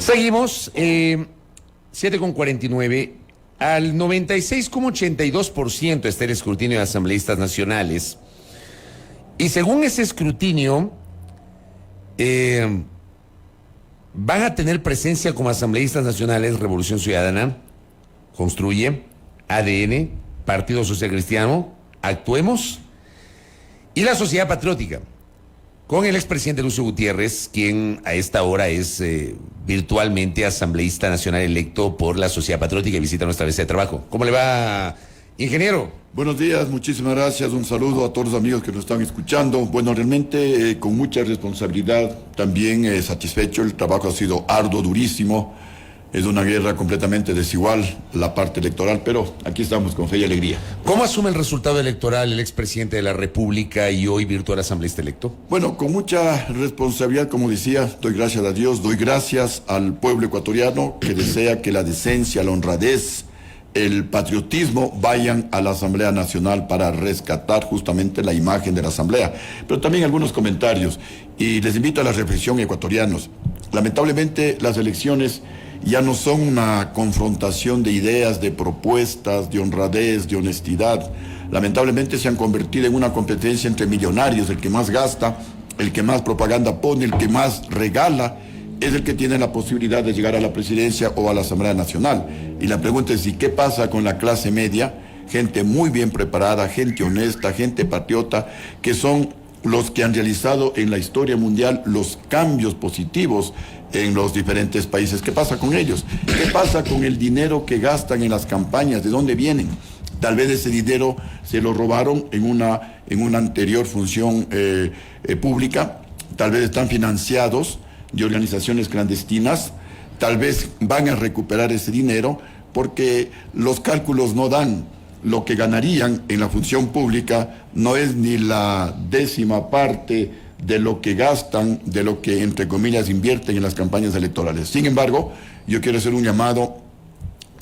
Seguimos, 7:49. Al 96,82% está el escrutinio de asambleístas nacionales. Y según ese escrutinio, van a tener presencia como asambleístas nacionales Revolución Ciudadana, Construye, ADN, Partido Social Cristiano, Actuemos y la Sociedad Patriótica, con el expresidente Lucio Gutiérrez, quien a esta hora es virtualmente asambleísta nacional electo por la Sociedad Patriótica y visita nuestra mesa de trabajo. ¿Cómo le va, ingeniero? Buenos días, muchísimas gracias. Un saludo a todos los amigos que nos están escuchando. Bueno, realmente con mucha responsabilidad, también satisfecho. El trabajo ha sido arduo, durísimo. Es una guerra completamente desigual, la parte electoral, pero aquí estamos con fe y alegría. ¿Cómo asume el resultado electoral el expresidente de la República y hoy virtual asambleísta electo? Bueno, con mucha responsabilidad, como decía, doy gracias a Dios, doy gracias al pueblo ecuatoriano que desea que la decencia, la honradez, el patriotismo vayan a la Asamblea Nacional para rescatar justamente la imagen de la Asamblea. Pero también algunos comentarios, y les invito a la reflexión, ecuatorianos. Lamentablemente las elecciones ya no son una confrontación de ideas, de propuestas, de honradez, de honestidad. Lamentablemente se han convertido en una competencia entre millonarios. El que más gasta, el que más propaganda pone, el que más regala, es el que tiene la posibilidad de llegar a la presidencia o a la Asamblea Nacional. Y la pregunta es, ¿y qué pasa con la clase media? Gente muy bien preparada, gente honesta, gente patriota, que son los que han realizado en la historia mundial los cambios positivos en los diferentes países. ¿Qué pasa con ellos? ¿Qué pasa con el dinero que gastan en las campañas? ¿De dónde vienen? Tal vez ese dinero se lo robaron en una anterior función pública, tal vez están financiados de organizaciones clandestinas, tal vez van a recuperar ese dinero porque los cálculos no dan. Lo que ganarían en la función pública no es ni la 10ª parte de lo que gastan, de lo que, entre comillas, invierten en las campañas electorales. Sin embargo, yo quiero hacer un llamado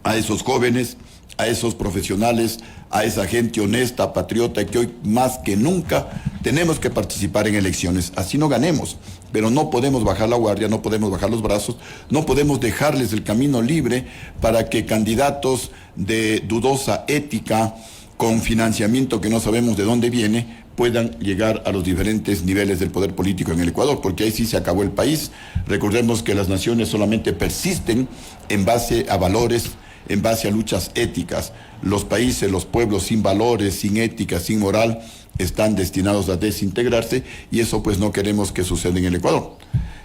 a esos jóvenes, a esos profesionales, a esa gente honesta, patriota, que hoy más que nunca tenemos que participar en elecciones. Así no ganemos, pero no podemos bajar la guardia, no podemos bajar los brazos, no podemos dejarles el camino libre para que candidatos de dudosa ética, con financiamiento que no sabemos de dónde viene, puedan llegar a los diferentes niveles del poder político en el Ecuador, porque ahí sí se acabó el país. Recordemos que las naciones solamente persisten en base a valores, en base a luchas éticas. Los países, los pueblos sin valores, sin ética, sin moral, están destinados a desintegrarse, y eso pues no queremos que suceda en el Ecuador.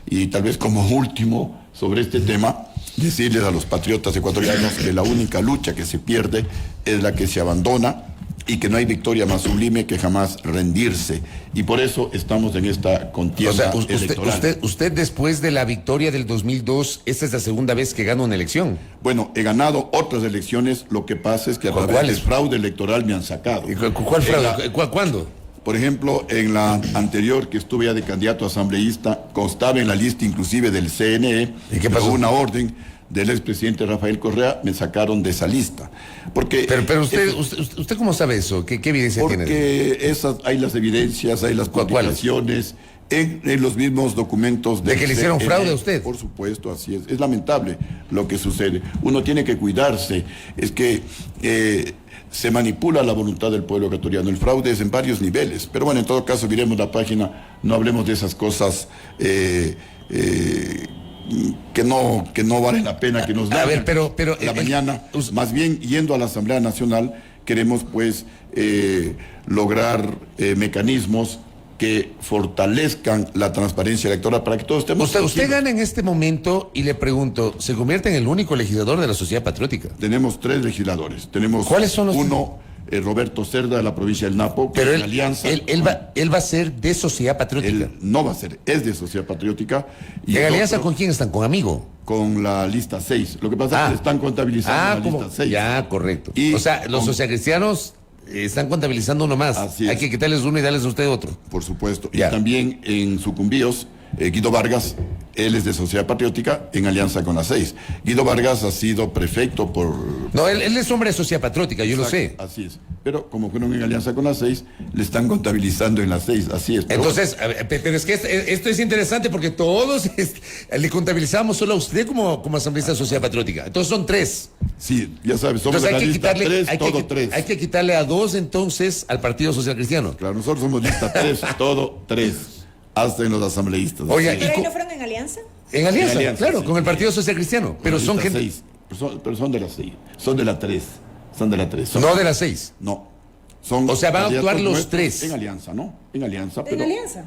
Y tal vez como último sobre este tema, decirles a los patriotas ecuatorianos que la única lucha que se pierde es la que se abandona, y que no hay victoria más sublime que jamás rendirse. Y por eso estamos en esta contienda electoral. Usted después de la victoria del 2002, esta es la segunda vez que gana una elección. Bueno, he ganado otras elecciones, lo que pasa es que a través del fraude electoral me han sacado. ¿Cuál fraude? ¿Cuándo? Por ejemplo, en la anterior, que estuve ya de candidato asambleísta, constaba en la lista inclusive del CNE, ¿y qué pasó? Una orden del expresidente Rafael Correa, me sacaron de esa lista. Porque pero usted ¿cómo sabe eso? ¿Qué evidencia tiene? Porque hay las evidencias, hay las publicaciones, en los mismos documentos ¿De que le hicieron fraude a usted? Por supuesto, así es. Es lamentable lo que sucede. Uno tiene que cuidarse. Es que se manipula la voluntad del pueblo ecuatoriano. El fraude es en varios niveles. Pero bueno, en todo caso, miremos la página, no hablemos de esas cosas que no vale la pena que nos den. A ver, pero la mañana, más bien yendo a la Asamblea Nacional, queremos pues lograr mecanismos que fortalezcan la transparencia electoral para que todos estemos... Usted gana en este momento y le pregunto, ¿se convierte en el único legislador de la Sociedad Patriótica? Tenemos 3 legisladores. Tenemos ¿cuáles son los uno? Roberto Cerda, de la provincia del Napo, pero él, alianza. Él va a ser de Sociedad Patriótica. Él no va a ser, es de Sociedad Patriótica. Y ¿en alianza con quién están? ¿Con Amigo? Con la lista 6. Lo que pasa es que están contabilizando la lista 6. Ya, correcto. O sea, los socialcristianos están contabilizando uno más. Así es. Hay que quitarles uno y darles a usted otro. Por supuesto. Ya. Y también en Sucumbíos Guido Vargas, él es de Sociedad Patriótica en alianza con la 6. Guido Vargas ha sido prefecto por... No, él es hombre de Sociedad Patriótica, yo lo sé. Así es. Pero como fueron en alianza con la 6, le están contabilizando en la 6, así es. Pero Entonces, pero es que esto es interesante porque todos le contabilizamos solo a usted como asambleísta de Sociedad Patriótica. Entonces son 3. sí, ya sabes, somos Entonces de la lista 3, todo 3. hay que quitarle a 2 entonces al Partido Social Cristiano. Claro, nosotros somos lista 3, todo 3. Hasta en los asambleístas. Oiga, ¿Pero ahí no fueron en alianza? En alianza, En alianza, claro, sí. con el Partido Social Cristiano. Pero son Lista gente... 6, pero son de la 6, son de la 3. Son de la 3. Son, No de las 6. No. Son O sea, van a actuar candidatos los nuestros 3. En alianza, ¿no? En alianza. ¿En alianza?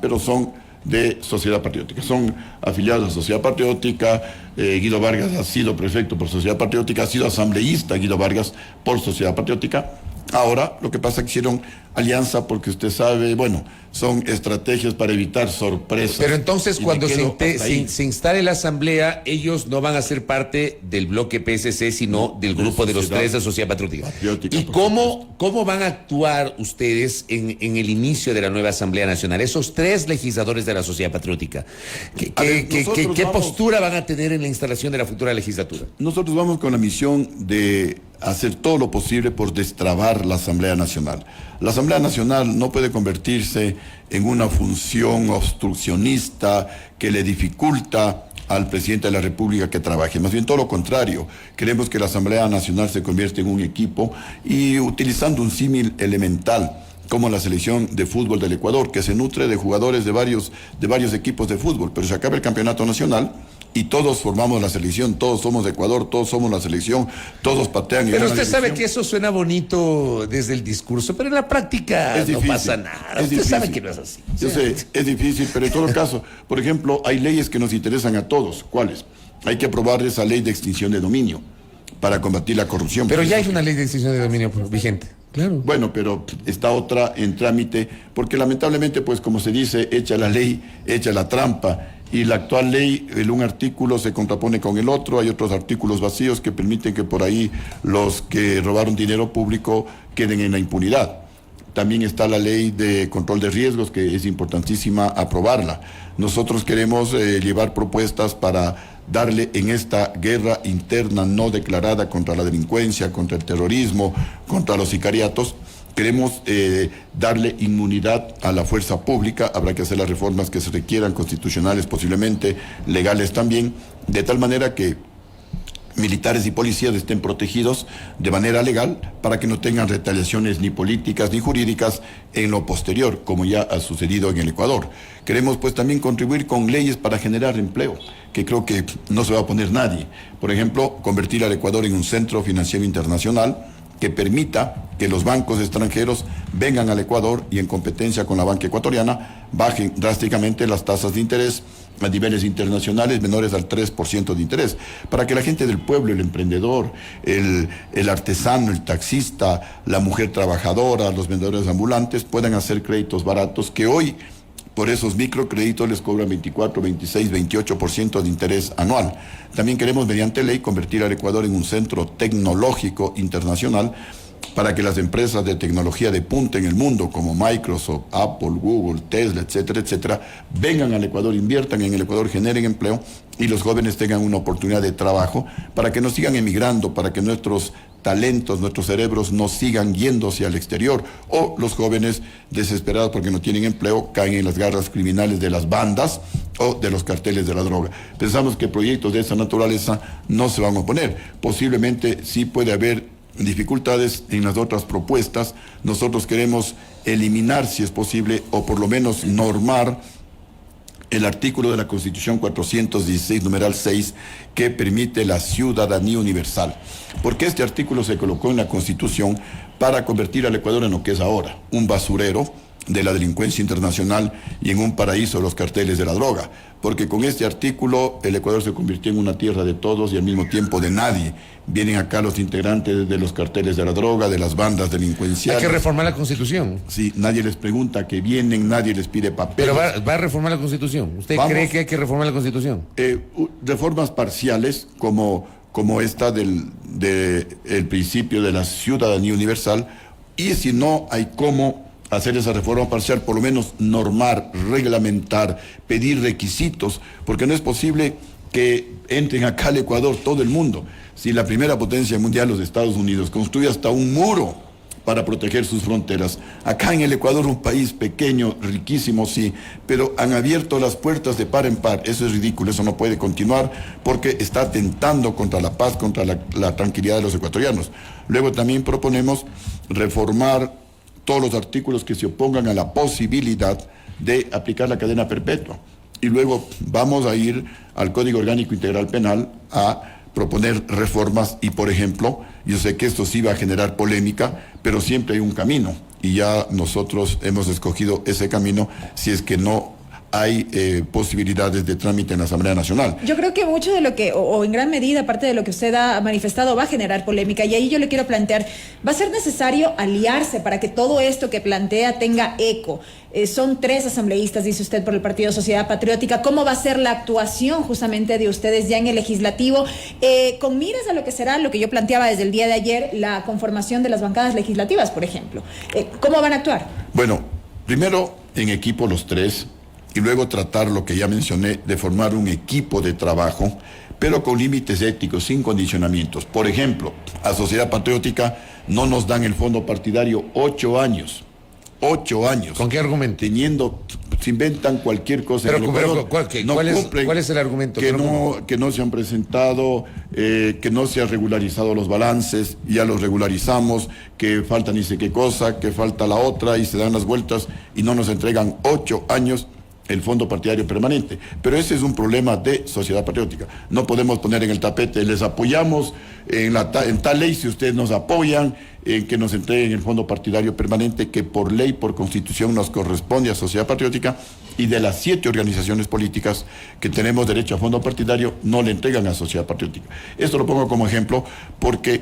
Pero son de Sociedad Patriótica. Son afiliados a Sociedad Patriótica. Guido Vargas ha sido prefecto por Sociedad Patriótica, ha sido asambleísta Guido Vargas por Sociedad Patriótica. Ahora, lo que pasa es que hicieron alianza porque usted sabe, bueno, son estrategias para evitar sorpresas. Pero entonces Y me cuando quedo hasta ahí. se instale la asamblea, ellos no van a ser parte del bloque PSC, sino del grupo de los Sociedad 3 de Sociedad Patriótica. Patriótica, ¿Y por cómo van a actuar ustedes en el inicio de la nueva Asamblea Nacional? Esos 3 legisladores de la Sociedad Patriótica. A ver, nosotros ¿Qué vamos- postura van a tener en la instalación de la futura legislatura? Nosotros vamos con la misión de hacer todo lo posible por destrabar la Asamblea Nacional. La Asamblea Nacional no puede convertirse en una función obstruccionista que le dificulta al presidente de la República que trabaje. Más bien todo lo contrario. Queremos que la Asamblea Nacional se convierta en un equipo y utilizando un símil elemental como la selección de fútbol del Ecuador, que se nutre de jugadores de varios equipos de fútbol, pero se acaba el campeonato nacional y todos formamos la selección, todos somos de Ecuador, todos somos la selección, todos patean. y Pero ganan la usted sabe selección. que eso suena bonito desde el discurso, pero en la práctica Es no difícil, pasa nada. es Usted difícil. sabe que no es así. Yo sé, es difícil, pero en todo caso, por ejemplo, hay leyes que nos interesan a todos. ¿Cuáles? Hay que aprobar esa ley de extinción de dominio para combatir la corrupción. Pero ya hay una ley de extinción de dominio vigente. Claro. Bueno, pero está otra en trámite, porque lamentablemente, pues como se dice, echa la ley, echa la trampa, y la actual ley, un artículo se contrapone con el otro, hay otros artículos vacíos que permiten que por ahí los que robaron dinero público queden en la impunidad. También está la ley de control de riesgos, que es importantísima aprobarla. Nosotros queremos llevar propuestas para darle en esta guerra interna no declarada contra la delincuencia, contra el terrorismo, contra los sicariatos. Queremos darle inmunidad a la fuerza pública, habrá que hacer las reformas que se requieran, constitucionales posiblemente, legales también, de tal manera que militares y policías estén protegidos de manera legal para que no tengan retaliaciones ni políticas ni jurídicas en lo posterior, como ya ha sucedido en el Ecuador. Queremos pues también contribuir con leyes para generar empleo, que creo que no se va a poner nadie. Por ejemplo, convertir al Ecuador en un centro financiero internacional que permita que los bancos extranjeros vengan al Ecuador y en competencia con la banca ecuatoriana bajen drásticamente las tasas de interés a niveles internacionales menores al 3% de interés, para que la gente del pueblo, el emprendedor, el artesano, el taxista, la mujer trabajadora, los vendedores ambulantes puedan hacer créditos baratos que hoy por esos microcréditos les cobran 24, 26, 28% de interés anual. También queremos, mediante ley, convertir al Ecuador en un centro tecnológico internacional para que las empresas de tecnología de punta en el mundo, como Microsoft, Apple, Google, Tesla, etcétera, etcétera, vengan al Ecuador, inviertan en el Ecuador, generen empleo y los jóvenes tengan una oportunidad de trabajo para que no sigan emigrando, para que nuestros talentos, nuestros cerebros no sigan yéndose al exterior, o los jóvenes desesperados porque no tienen empleo caen en las garras criminales de las bandas o de los carteles de la droga. Pensamos que proyectos de esa naturaleza no se van a oponer. Posiblemente sí puede haber dificultades en las otras propuestas. Nosotros queremos eliminar, si es posible, o por lo menos normar el artículo de la Constitución 416, numeral 6, que permite la ciudadanía universal. Porque este artículo se colocó en la Constitución para convertir al Ecuador en lo que es ahora, un basurero de la delincuencia internacional y en un paraíso de los carteles de la droga. Porque con este artículo el Ecuador se convirtió en una tierra de todos y al mismo tiempo de nadie. Vienen acá los integrantes de los carteles de la droga, de las bandas delincuenciales. Hay que reformar la Constitución. Sí, nadie les pregunta que vienen, nadie les pide papeles. Pero va a reformar la Constitución. ¿Usted Vamos. cree que hay que reformar la Constitución? Reformas parciales como esta del principio de la ciudadanía universal, y si no hay cómo hacer esa reforma parcial, por lo menos normar, reglamentar, pedir requisitos, porque no es posible que entren acá al Ecuador todo el mundo. Si la primera potencia mundial, los Estados Unidos, construye hasta un muro para proteger sus fronteras. Acá en el Ecuador, un país pequeño, riquísimo, sí, pero han abierto las puertas de par en par. Eso es ridículo, eso no puede continuar porque está atentando contra la paz, contra la tranquilidad de los ecuatorianos. Luego también proponemos reformar todos los artículos que se opongan a la posibilidad de aplicar la cadena perpetua. Y luego vamos a ir al Código Orgánico Integral Penal a proponer reformas y, por ejemplo, yo sé que esto sí va a generar polémica, pero siempre hay un camino y ya nosotros hemos escogido ese camino si es que no hay posibilidades de trámite en la Asamblea Nacional. Yo creo que mucho de lo que, o en gran medida, parte de lo que usted ha manifestado va a generar polémica, y ahí yo le quiero plantear, va a ser necesario aliarse para que todo esto que plantea tenga eco. Son 3 asambleístas, dice usted, por el Partido Sociedad Patriótica. ¿Cómo va a ser la actuación justamente de ustedes ya en el legislativo? Con miras a lo que será, lo que yo planteaba desde el día de ayer, la conformación de las bancadas legislativas, por ejemplo. ¿Cómo van a actuar? Bueno, primero en equipo los 3, y luego tratar lo que ya mencioné, de formar un equipo de trabajo, pero con límites éticos, sin condicionamientos. Por ejemplo, a Sociedad Patriótica no nos dan el fondo partidario 8 años. 8 años. ¿Con qué argumento? Se inventan cualquier cosa. ¿Cuál es el argumento? Que no se han presentado, que no se han regularizado los balances, ya los regularizamos, que falta ni sé qué cosa, que falta la otra, y se dan las vueltas y no nos entregan 8 años el fondo partidario permanente. Pero ese es un problema de Sociedad Patriótica. No podemos poner en el tapete, les apoyamos en tal ley si ustedes nos apoyan, en que nos entreguen el fondo partidario permanente que por ley, por constitución nos corresponde a Sociedad Patriótica, y de las 7 organizaciones políticas que tenemos derecho a fondo partidario no le entregan a Sociedad Patriótica. Esto lo pongo como ejemplo porque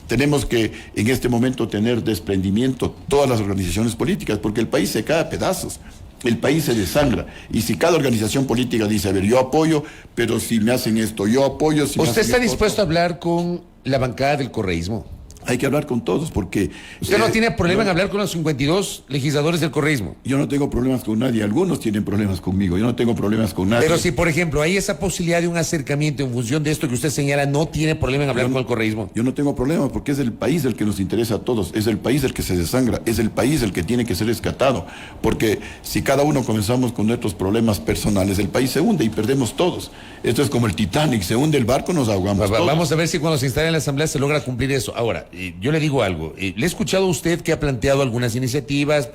tenemos que en este momento tener desprendimiento todas las organizaciones políticas, porque el país se cae a pedazos. El país se desangra, y si cada organización política dice, a ver, yo apoyo, pero si me hacen esto, yo apoyo. Si ¿Usted está dispuesto a hablar con la bancada del correísmo? Hay que hablar con todos, porque... ¿Usted no tiene problema en hablar con los 52 legisladores del correísmo? Yo no tengo problemas con nadie, algunos tienen problemas conmigo, yo no tengo problemas con nadie. Pero si, por ejemplo, hay esa posibilidad de un acercamiento en función de esto que usted señala, ¿no tiene problema en hablar con el correísmo? Yo no tengo problema, porque es el país el que nos interesa a todos, es el país el que se desangra, es el país el que tiene que ser rescatado, porque si cada uno comenzamos con nuestros problemas personales, el país se hunde y perdemos todos. Esto es como el Titanic, se hunde el barco, nos ahogamos todos. Vamos a ver si cuando se instale en la Asamblea se logra cumplir eso. Ahora, yo le digo algo, le he escuchado a usted que ha planteado algunas iniciativas,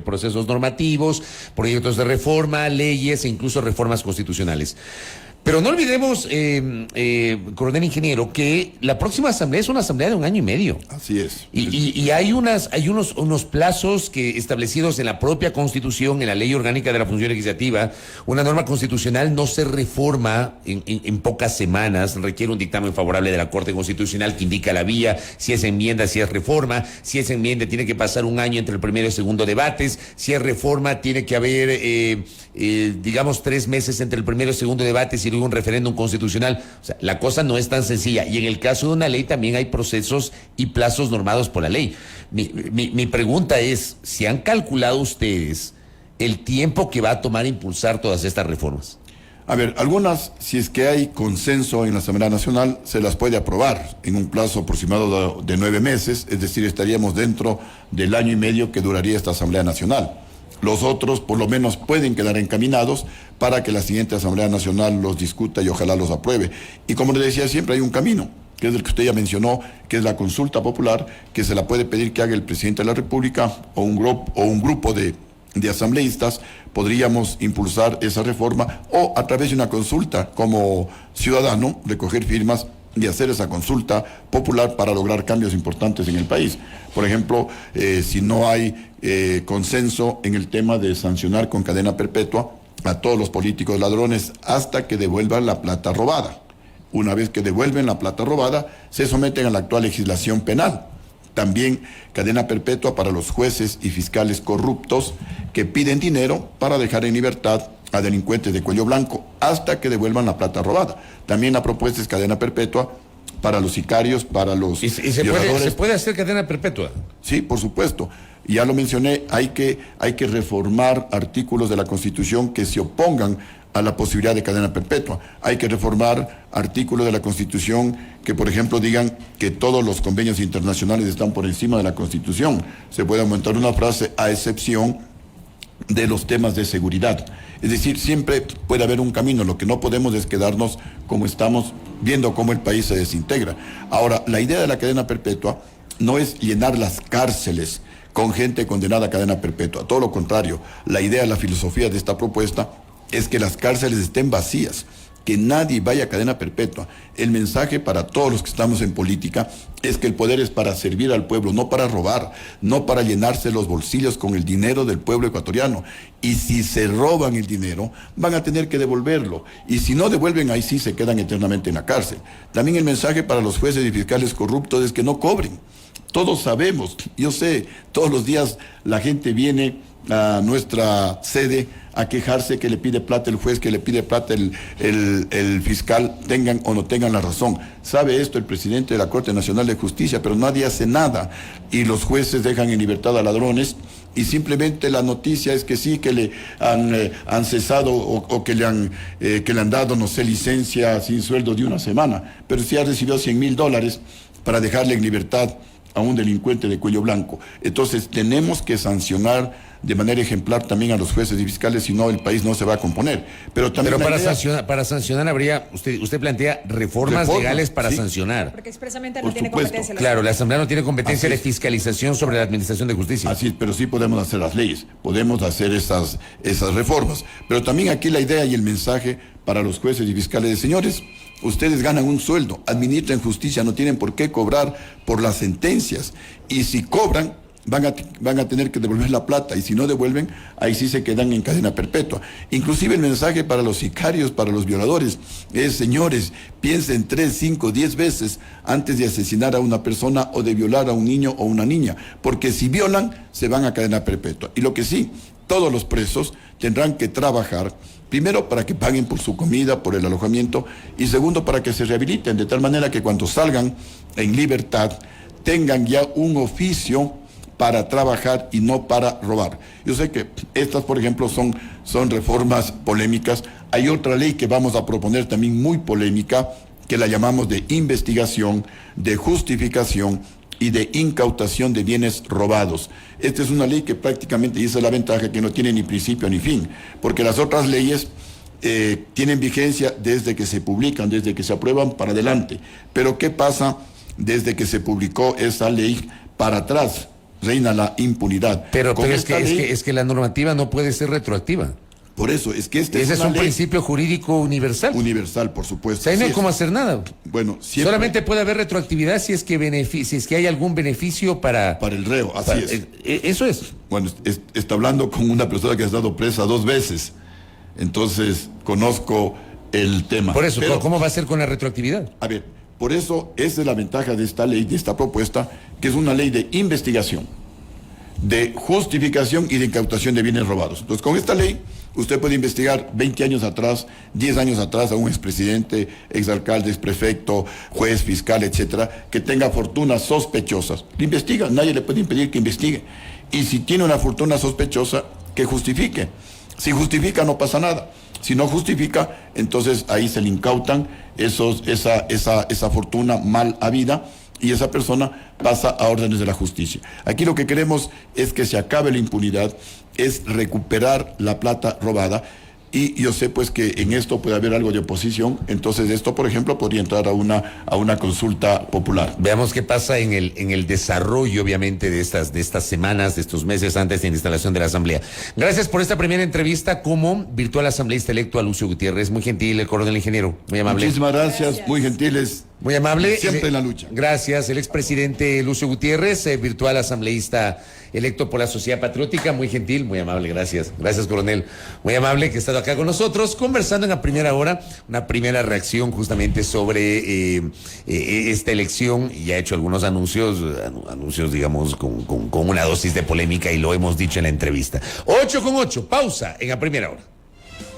procesos normativos, proyectos de reforma, leyes e incluso reformas constitucionales. Pero no olvidemos, coronel ingeniero, que la próxima asamblea es una asamblea de 1 año y medio. Así es. Y hay unos plazos que establecidos en la propia Constitución, en la Ley Orgánica de la Función Legislativa. Una norma constitucional no se reforma en pocas semanas, requiere un dictamen favorable de la Corte Constitucional que indica la vía, si es enmienda, si es reforma. Si es enmienda, tiene que pasar 1 año entre el primero y segundo debates. Si es reforma, tiene que haber, digamos, 3 meses entre el primero y segundo debate, y luego un referéndum constitucional. O sea, la cosa no es tan sencilla, y en el caso de una ley también hay procesos y plazos normados por la ley. Mi pregunta es, ¿si han calculado ustedes el tiempo que va a tomar impulsar todas estas reformas? A ver, algunas, si es que hay consenso en la Asamblea Nacional, se las puede aprobar en un plazo aproximado de 9 meses, es decir, estaríamos dentro del 1 año y medio que duraría esta Asamblea Nacional. Los otros, por lo menos, pueden quedar encaminados para que la siguiente Asamblea Nacional los discuta y ojalá los apruebe. Y como le decía, siempre hay un camino, que es el que usted ya mencionó, que es la consulta popular, que se la puede pedir que haga el presidente de la República o un grupo de asambleístas. Podríamos impulsar esa reforma o a través de una consulta como ciudadano, recoger firmas y hacer esa consulta popular para lograr cambios importantes en el país. Por ejemplo, si no hay consenso en el tema de sancionar con cadena perpetua a todos los políticos ladrones hasta que devuelvan la plata robada. Una vez que devuelven la plata robada, se someten a la actual legislación penal. También cadena perpetua para los jueces y fiscales corruptos que piden dinero para dejar en libertad a delincuentes de cuello blanco hasta que devuelvan la plata robada. También la propuesta es cadena perpetua para los sicarios, para los violadores. ¿Se puede hacer cadena perpetua? Sí, por supuesto. Ya lo mencioné, hay que reformar artículos de la Constitución que se opongan a la posibilidad de cadena perpetua. Hay que reformar artículos de la Constitución que, por ejemplo, digan que todos los convenios internacionales están por encima de la Constitución. Se puede aumentar una frase a excepción de los temas de seguridad. Es decir, siempre puede haber un camino. Lo que no podemos es quedarnos como estamos viendo cómo el país se desintegra. Ahora, la idea de la cadena perpetua no es llenar las cárceles con gente condenada a cadena perpetua. Todo lo contrario, la idea, la filosofía de esta propuesta es que las cárceles estén vacías, que nadie vaya a cadena perpetua. El mensaje para todos los que estamos en política es que el poder es para servir al pueblo, no para robar, no para llenarse los bolsillos con el dinero del pueblo ecuatoriano. Y si se roban el dinero, van a tener que devolverlo. Y si no devuelven, ahí sí se quedan eternamente en la cárcel. También el mensaje para los jueces y fiscales corruptos es que no cobren. Todos sabemos, yo sé, todos los días la gente viene a nuestra sede a quejarse que le pide plata el juez, que le pide plata el fiscal, tengan o no tengan la razón. Sabe esto el presidente de la Corte Nacional de Justicia, pero nadie hace nada. Y los jueces dejan en libertad a ladrones y simplemente la noticia es que sí, que le han cesado o que le han dado, no sé, licencia sin sueldo de una semana. Pero sí ha recibido $100,000 para dejarle en libertad a un delincuente de cuello blanco. Entonces tenemos que sancionar de manera ejemplar también a los jueces y fiscales, si no el país no se va a componer. Pero también para sancionar habría, usted plantea reformas legales para sancionar. Porque expresamente Por no tiene supuesto. competencia. Claro, la Asamblea no tiene competencia Así de es. fiscalización sobre la administración de justicia. Así es, pero sí podemos hacer las leyes, podemos hacer esas reformas. Pero también aquí la idea y el mensaje para los jueces y fiscales de señores, ustedes ganan un sueldo, administran justicia, no tienen por qué cobrar por las sentencias. Y si cobran, van a tener que devolver la plata, y si no devuelven, ahí sí se quedan en cadena perpetua. Inclusive el mensaje para los sicarios, para los violadores, es: señores, piensen 3, 5, 10 veces antes de asesinar a una persona o de violar a un niño o una niña, porque si violan, se van a cadena perpetua. Y lo que sí, todos los presos tendrán que trabajar, primero para que paguen por su comida, por el alojamiento, y segundo para que se rehabiliten, de tal manera que cuando salgan en libertad tengan ya un oficio para trabajar y no para robar. Yo sé que estas, por ejemplo, son reformas polémicas. Hay otra ley que vamos a proponer también muy polémica, que la llamamos de investigación, de justificación y de incautación de bienes robados. Esta es una ley que prácticamente, y esa es la ventaja, que no tiene ni principio ni fin, porque las otras leyes tienen vigencia desde que se publican, desde que se aprueban para adelante. Pero ¿qué pasa desde que se publicó esa ley para atrás? Reina la impunidad. Pero es que la normativa no puede ser retroactiva. Por eso, es que ese es un principio jurídico universal. Universal, por supuesto. O sea, ahí no hay cómo hacer nada. Bueno, siempre... Solamente puede haber retroactividad si es que hay algún beneficio para el reo, así es. Eso es. Bueno, está hablando con una persona que ha estado presa 2 veces. Entonces, conozco el tema. Por eso, pero, ¿cómo va a ser con la retroactividad? A ver, por eso, esa es la ventaja de esta ley, de esta propuesta, que es una ley de investigación, de justificación y de incautación de bienes robados. Entonces, con esta ley, usted puede investigar 20 años atrás, 10 años atrás a un expresidente, exalcalde, exprefecto, juez, fiscal, etcétera, que tenga fortunas sospechosas. Le investiga, nadie le puede impedir que investigue. Y si tiene una fortuna sospechosa, que justifique. Si justifica, no pasa nada. Si no justifica, entonces ahí se le incautan esa fortuna mal habida, y esa persona pasa a órdenes de la justicia. Aquí lo que queremos es que se acabe la impunidad, es recuperar la plata robada, y yo sé pues que en esto puede haber algo de oposición. Entonces esto, por ejemplo, podría entrar a una consulta popular. Veamos qué pasa en el desarrollo, obviamente, de estas semanas, de estos meses antes de la instalación de la Asamblea. Gracias por esta primera entrevista como virtual asambleísta electo a Lucio Gutiérrez. Muy gentil, el coronel ingeniero, muy amable. Muchísimas gracias. Muy gentiles. Muy amable. Siempre en la lucha. Gracias. El expresidente Lucio Gutiérrez, virtual asambleísta electo por la Sociedad Patriótica, muy gentil, muy amable, gracias. Gracias, coronel. Muy amable que ha estado acá con nosotros, conversando en la primera hora, una primera reacción justamente sobre esta elección, y ha hecho algunos anuncios, digamos, con una dosis de polémica, y lo hemos dicho en la entrevista. 8:08, pausa en la primera hora.